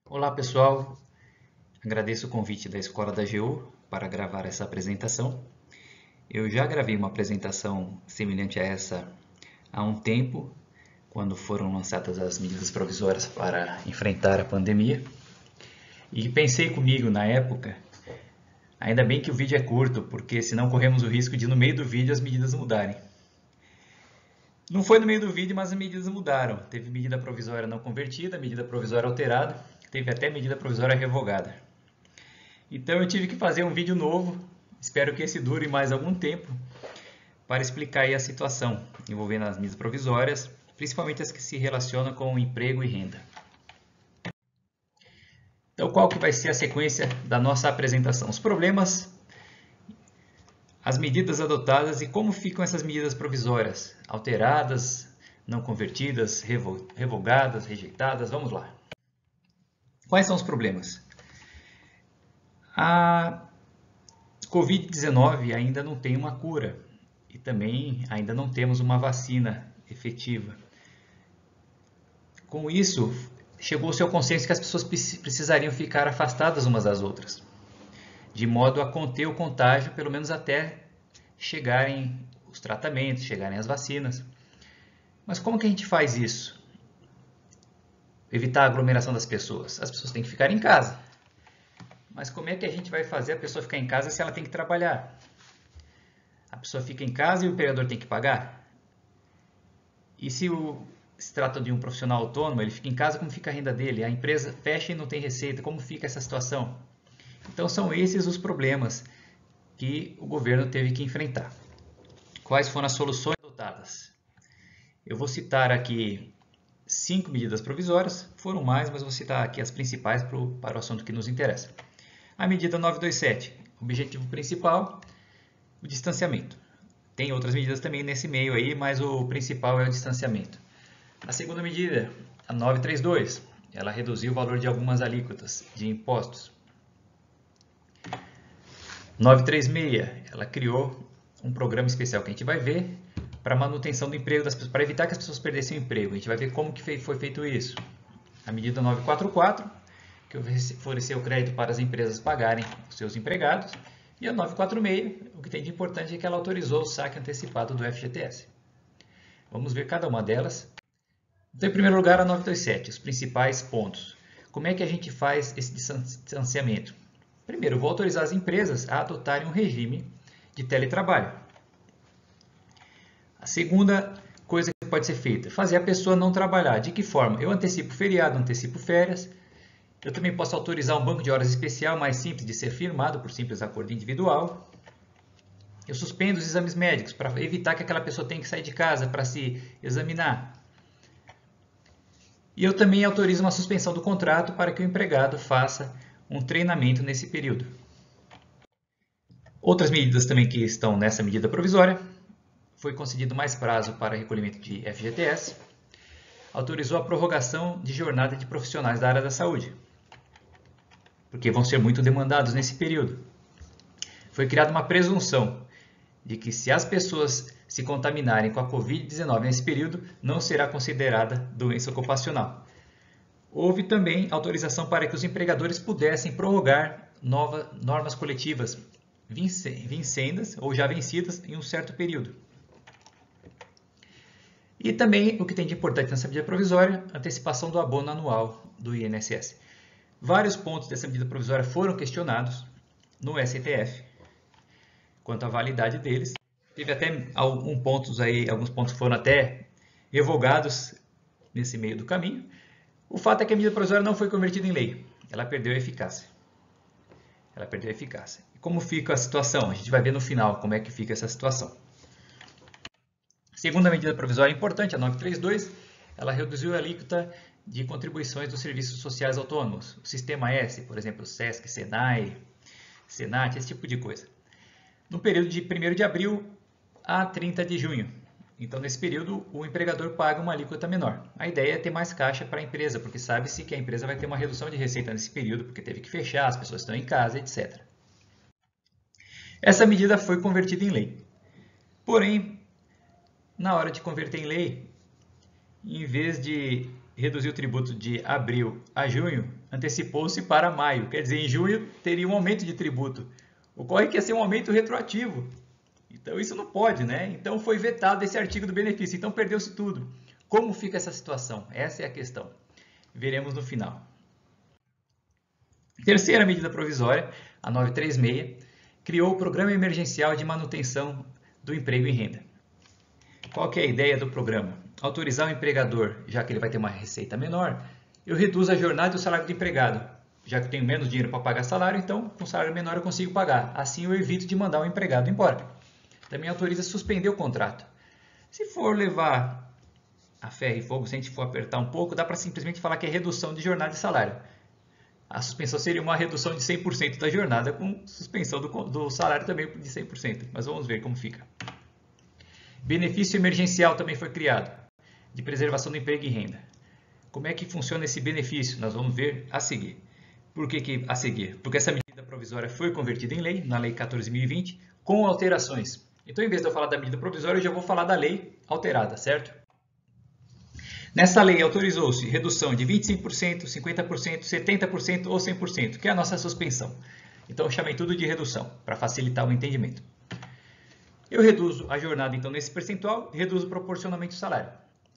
Olá pessoal, agradeço o convite da Escola da AGU para gravar essa apresentação. Eu já gravei uma apresentação semelhante a essa há um tempo, quando foram lançadas as medidas provisórias para enfrentar a pandemia. E pensei comigo na época, ainda bem que o vídeo é curto, porque senão corremos o risco de no meio do vídeo as medidas mudarem. Não foi no meio do vídeo, mas as medidas mudaram. Teve medida provisória não convertida, medida provisória alterada, teve até medida provisória revogada. Então eu tive que fazer um vídeo novo, espero que esse dure mais algum tempo, para explicar aí a situação envolvendo as medidas provisórias, principalmente as que se relacionam com emprego e renda. Então qual que vai ser a sequência da nossa apresentação? Os problemas, as medidas adotadas e como ficam essas medidas provisórias, alteradas, não convertidas, revogadas, rejeitadas, vamos lá. Quais são os problemas? A Covid-19 ainda não tem uma cura e também ainda não temos uma vacina efetiva. Com isso, chegou-se ao consenso que as pessoas precisariam ficar afastadas umas das outras, de modo a conter o contágio, pelo menos até chegarem os tratamentos, chegarem as vacinas. Mas como que a gente faz isso? Evitar a aglomeração das pessoas. As pessoas têm que ficar em casa. Mas como é que a gente vai fazer a pessoa ficar em casa se ela tem que trabalhar? A pessoa fica em casa e o empregador tem que pagar? E se se trata de um profissional autônomo, ele fica em casa, como fica a renda dele? A empresa fecha e não tem receita, como fica essa situação? Então são esses os problemas que o governo teve que enfrentar. Quais foram as soluções adotadas? Eu vou citar aqui 5 medidas provisórias, foram mais, mas vou citar aqui as principais para o assunto que nos interessa. A medida 927, objetivo principal, o distanciamento. Tem outras medidas também nesse meio aí, mas o principal é o distanciamento. A segunda medida, a 932, ela reduziu o valor de algumas alíquotas de impostos. 936, ela criou um programa especial que a gente vai ver para manutenção do emprego das pessoas, para evitar que as pessoas perdessem o emprego. A gente vai ver como que foi feito isso. A medida 944, que ofereceu crédito para as empresas pagarem os seus empregados. E a 946, o que tem de importante é que ela autorizou o saque antecipado do FGTS. Vamos ver cada uma delas. Então, em primeiro lugar, a 927, os principais pontos. Como é que a gente faz esse distanciamento? Primeiro, eu vou autorizar as empresas a adotarem um regime de teletrabalho. A segunda coisa que pode ser feita, fazer a pessoa não trabalhar. De que forma? Eu antecipo feriado, antecipo férias. Eu também posso autorizar um banco de horas especial mais simples de ser firmado por simples acordo individual. Eu suspendo os exames médicos para evitar que aquela pessoa tenha que sair de casa para se examinar. E eu também autorizo uma suspensão do contrato para que o empregado faça um treinamento nesse período. Outras medidas também que estão nessa medida provisória. Foi concedido mais prazo para recolhimento de FGTS. Autorizou a prorrogação de jornada de profissionais da área da saúde, porque vão ser muito demandados nesse período. Foi criada uma presunção de que se as pessoas se contaminarem com a Covid-19 nesse período, não será considerada doença ocupacional. Houve também autorização para que os empregadores pudessem prorrogar novas normas coletivas vincendas ou já vencidas em um certo período. E também, o que tem de importante nessa medida provisória, antecipação do abono anual do INSS. Vários pontos dessa medida provisória foram questionados no STF, quanto à validade deles. Teve até alguns pontos foram até revogados nesse meio do caminho. O fato é que a medida provisória não foi convertida em lei, ela perdeu a eficácia. E como fica a situação? A gente vai ver no final como é que fica essa situação. Segunda medida provisória importante, a 932, ela reduziu a alíquota de contribuições dos serviços sociais autônomos, o Sistema S, por exemplo, SESC, SENAI, SENAT, esse tipo de coisa. No período de 1º de abril a 30 de junho. Então, nesse período, o empregador paga uma alíquota menor. A ideia é ter mais caixa para a empresa, porque sabe-se que a empresa vai ter uma redução de receita nesse período, porque teve que fechar, as pessoas estão em casa, etc. Essa medida foi convertida em lei. Porém, na hora de converter em lei, em vez de reduzir o tributo de abril a junho, antecipou-se para maio. Quer dizer, em junho teria um aumento de tributo. Ocorre que ia ser um aumento retroativo. Então isso não pode, né? Então foi vetado esse artigo do benefício. Então perdeu-se tudo. Como fica essa situação? Essa é a questão. Veremos no final. Terceira medida provisória, a 936, criou o Programa Emergencial de Manutenção do Emprego e Renda. Qual que é a ideia do programa? Autorizar o empregador, já que ele vai ter uma receita menor, eu reduzo a jornada e o salário do empregado. Já que eu tenho menos dinheiro para pagar salário, então com salário menor eu consigo pagar. Assim eu evito de mandar o empregado embora. Também autoriza suspender o contrato. Se for levar a ferro e fogo, se a gente for apertar um pouco, dá para simplesmente falar que é redução de jornada e salário. A suspensão seria uma redução de 100% da jornada, com suspensão do salário também de 100%. Mas vamos ver como fica. Benefício emergencial também foi criado, de preservação do emprego e renda. Como é que funciona esse benefício? Nós vamos ver a seguir. Por que a seguir? Porque essa medida provisória foi convertida em lei, na Lei 14.020, com alterações. Então, em vez de eu falar da medida provisória, eu já vou falar da lei alterada, certo? Nessa lei autorizou-se redução de 25%, 50%, 70% ou 100%, que é a nossa suspensão. Então, eu chamei tudo de redução, para facilitar o entendimento. Eu reduzo a jornada, então, nesse percentual, e reduzo proporcionalmente o salário.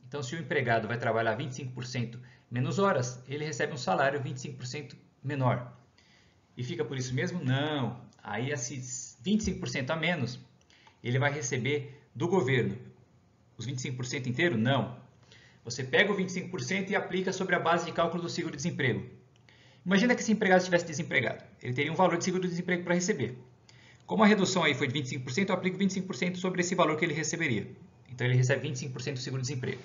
Então, se o empregado vai trabalhar 25% menos horas, ele recebe um salário 25% menor. E fica por isso mesmo? Não. Aí, esses 25% a menos, ele vai receber do governo. Os 25% inteiro? Não. Você pega o 25% e aplica sobre a base de cálculo do seguro-desemprego. Imagina que esse empregado estivesse desempregado. Ele teria um valor de seguro-desemprego para receber. Como a redução aí foi de 25%, eu aplico 25% sobre esse valor que ele receberia. Então, ele recebe 25% do seguro-desemprego.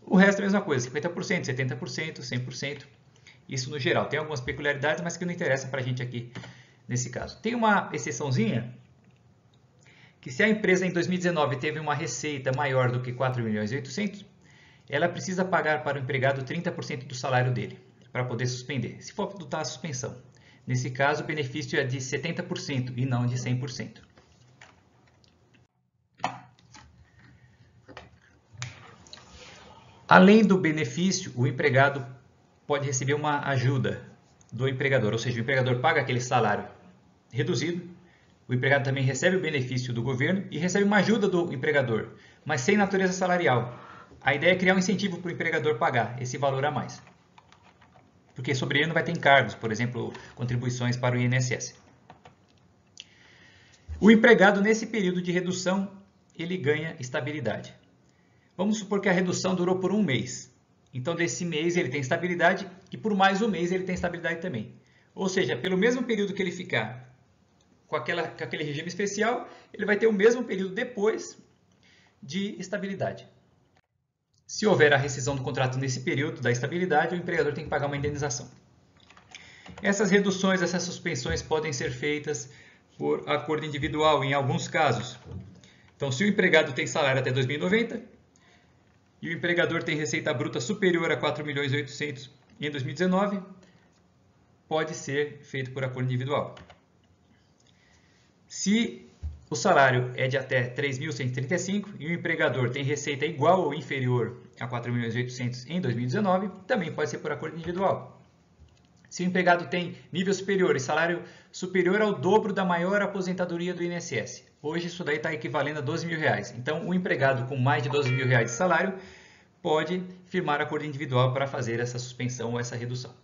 O resto é a mesma coisa, 50%, 70%, 100%. Isso no geral. Tem algumas peculiaridades, mas que não interessam para a gente aqui nesse caso. Tem uma exceçãozinha, que se a empresa em 2019 teve uma receita maior do que 4.800.000, ela precisa pagar para o empregado 30% do salário dele, para poder suspender, se for adotar a suspensão. Nesse caso, o benefício é de 70% e não de 100%. Além do benefício, o empregado pode receber uma ajuda do empregador, ou seja, o empregador paga aquele salário reduzido, o empregado também recebe o benefício do governo e recebe uma ajuda do empregador, mas sem natureza salarial. A ideia é criar um incentivo para o empregador pagar esse valor a mais, porque sobre ele não vai ter encargos, por exemplo, contribuições para o INSS. O empregado, nesse período de redução, ele ganha estabilidade. Vamos supor que a redução durou por um mês. Então, desse mês ele tem estabilidade e por mais um mês ele tem estabilidade também. Ou seja, pelo mesmo período que ele ficar com aquele regime especial, ele vai ter o mesmo período depois de estabilidade. Se houver a rescisão do contrato nesse período da estabilidade, o empregador tem que pagar uma indenização. Essas reduções, essas suspensões podem ser feitas por acordo individual em alguns casos. Então, se o empregado tem salário até 2090 e o empregador tem receita bruta superior a 4.800.000 em 2019, pode ser feito por acordo individual. Se o salário é de até 3.135 e o empregador tem receita igual ou inferior a 4.800.000 em 2019, também pode ser por acordo individual. Se o empregado tem nível superior e salário superior ao dobro da maior aposentadoria do INSS, hoje isso daí está equivalendo a R$12.000. Então, o empregado com mais de R$12.000 de salário pode firmar acordo individual para fazer essa suspensão ou essa redução.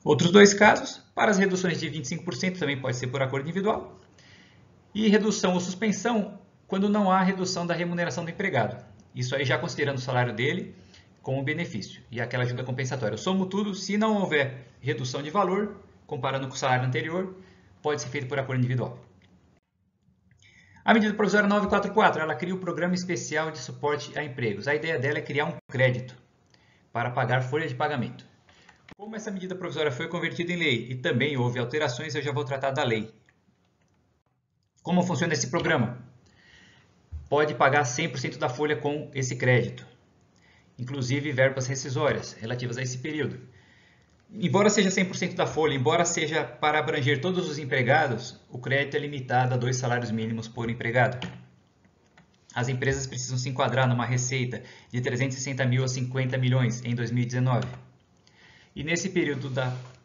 Outros dois casos, para as reduções de 25% também pode ser por acordo individual. E redução ou suspensão quando não há redução da remuneração do empregado. Isso aí já considerando o salário dele como benefício e aquela ajuda compensatória. Eu somo tudo, se não houver redução de valor, comparando com o salário anterior, pode ser feito por acordo individual. A medida provisória 944, ela cria o Programa Especial de Suporte a Empregos. A ideia dela é criar um crédito para pagar folha de pagamento. Como essa medida provisória foi convertida em lei e também houve alterações, eu já vou tratar da lei. Como funciona esse programa? Pode pagar 100% da folha com esse crédito, inclusive verbas rescisórias relativas a esse período. Embora seja 100% da folha, embora seja para abranger todos os empregados, o crédito é limitado a 2 salários mínimos por empregado. As empresas precisam se enquadrar numa receita de 360 mil a 50 milhões em 2019. E nesse período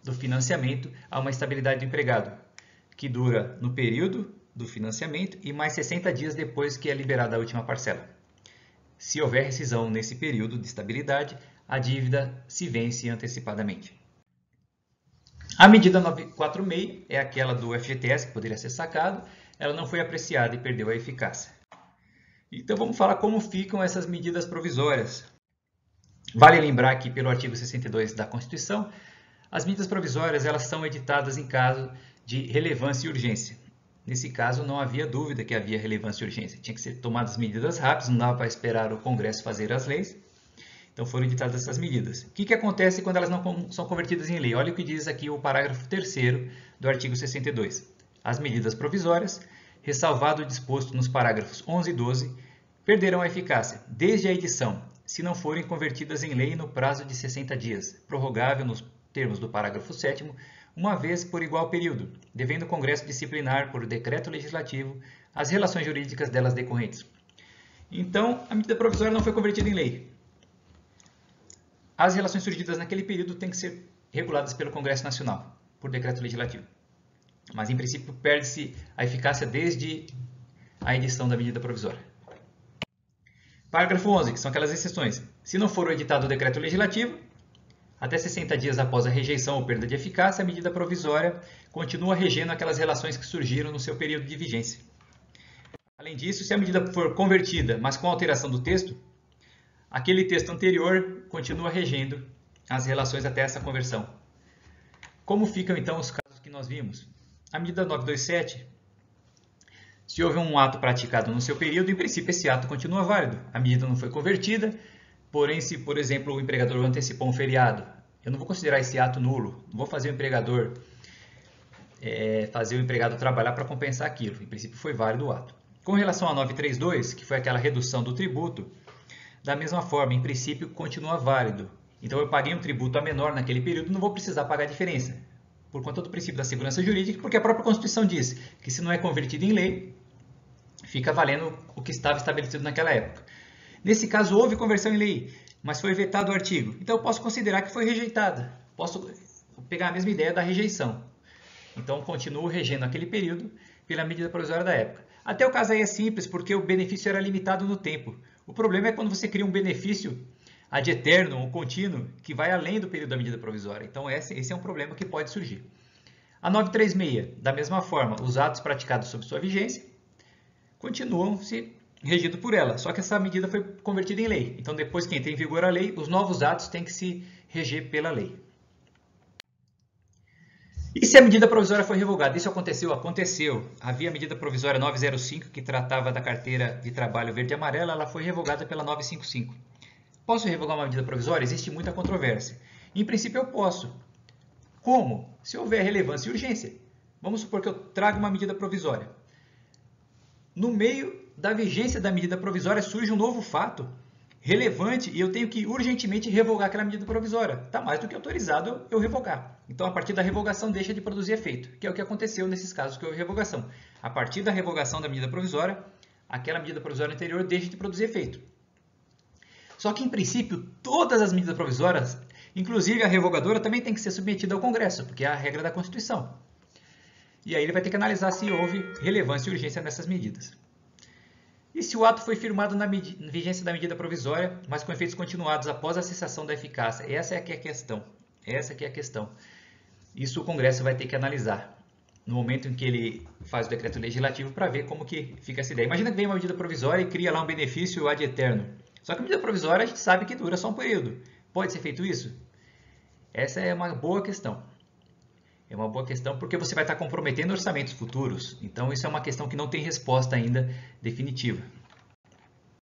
do financiamento, há uma estabilidade do empregado, que dura no período do financiamento e mais 60 dias depois que é liberada a última parcela. Se houver rescisão nesse período de estabilidade, a dívida se vence antecipadamente. A medida 946 é aquela do FGTS, que poderia ser sacado, ela não foi apreciada e perdeu a eficácia. Então vamos falar como ficam essas medidas provisórias. Vale lembrar que pelo artigo 62 da Constituição, as medidas provisórias elas são editadas em caso de relevância e urgência. Nesse caso não havia dúvida que havia relevância e urgência, tinha que ser tomadas medidas rápidas, não dava para esperar o Congresso fazer as leis. Então foram editadas essas medidas. O que acontece quando elas não são convertidas em lei? Olha o que diz aqui o parágrafo 3º do artigo 62. As medidas provisórias, ressalvado o disposto nos parágrafos 11 e 12, perderão a eficácia desde a edição, se não forem convertidas em lei no prazo de 60 dias, prorrogável nos termos do parágrafo 7º, uma vez por igual período, devendo o Congresso disciplinar por decreto legislativo as relações jurídicas delas decorrentes. Então, a medida provisória não foi convertida em lei. As relações surgidas naquele período têm que ser reguladas pelo Congresso Nacional, por decreto legislativo. Mas, em princípio, perde-se a eficácia desde a edição da medida provisória. Parágrafo 11, que são aquelas exceções. Se não for editado o decreto legislativo, até 60 dias após a rejeição ou perda de eficácia, a medida provisória continua regendo aquelas relações que surgiram no seu período de vigência. Além disso, se a medida for convertida, mas com alteração do texto, aquele texto anterior continua regendo as relações até essa conversão. Como ficam então os casos que nós vimos? A medida 927, se houve um ato praticado no seu período, em princípio esse ato continua válido. A medida não foi convertida, porém se, por exemplo, o empregador antecipou um feriado, eu não vou considerar esse ato nulo, não vou fazer o empregador fazer o empregado trabalhar para compensar aquilo. Em princípio foi válido o ato. Com relação a 932, que foi aquela redução do tributo, da mesma forma, em princípio, continua válido. Então, eu paguei um tributo a menor naquele período, não vou precisar pagar a diferença. Por conta do princípio da segurança jurídica, porque a própria Constituição diz que se não é convertido em lei, fica valendo o que estava estabelecido naquela época. Nesse caso, houve conversão em lei, mas foi vetado o artigo. Então, eu posso considerar que foi rejeitada. Posso pegar a mesma ideia da rejeição. Então, continuo regendo aquele período pela medida provisória da época. Até o caso aí é simples, porque o benefício era limitado no tempo. O problema é quando você cria um benefício ad eterno ou contínuo que vai além do período da medida provisória. Então, esse é um problema que pode surgir. A 936, da mesma forma, os atos praticados sob sua vigência continuam se regidos por ela, só que essa medida foi convertida em lei. Então, depois que entra em vigor a lei, os novos atos têm que se reger pela lei. E se a medida provisória foi revogada? Isso aconteceu? Aconteceu. Havia a medida provisória 905, que tratava da carteira de trabalho verde e amarela, ela foi revogada pela 955. Posso revogar uma medida provisória? Existe muita controvérsia. Em princípio, eu posso. Como? Se houver relevância e urgência. Vamos supor que eu trago uma medida provisória. No meio da vigência da medida provisória surge um novo fato relevante e eu tenho que urgentemente revogar aquela medida provisória. Está mais do que autorizado eu revogar. Então, a partir da revogação, deixa de produzir efeito, que é o que aconteceu nesses casos que houve revogação. A partir da revogação da medida provisória, aquela medida provisória anterior deixa de produzir efeito. Só que, em princípio, todas as medidas provisórias, inclusive a revogadora, também tem que ser submetida ao Congresso, porque é a regra da Constituição. E aí ele vai ter que analisar se houve relevância e urgência nessas medidas. E se o ato foi firmado na vigência da medida provisória, mas com efeitos continuados após a cessação da eficácia? Essa é a questão. Essa é a questão. Isso o Congresso vai ter que analisar no momento em que ele faz o decreto legislativo para ver como que fica essa ideia. Imagina que vem uma medida provisória e cria lá um benefício ad eterno. Só que a medida provisória a gente sabe que dura só um período. Pode ser feito isso? Essa é uma boa questão. É uma boa questão porque você vai estar comprometendo orçamentos futuros. Então, isso é uma questão que não tem resposta ainda definitiva.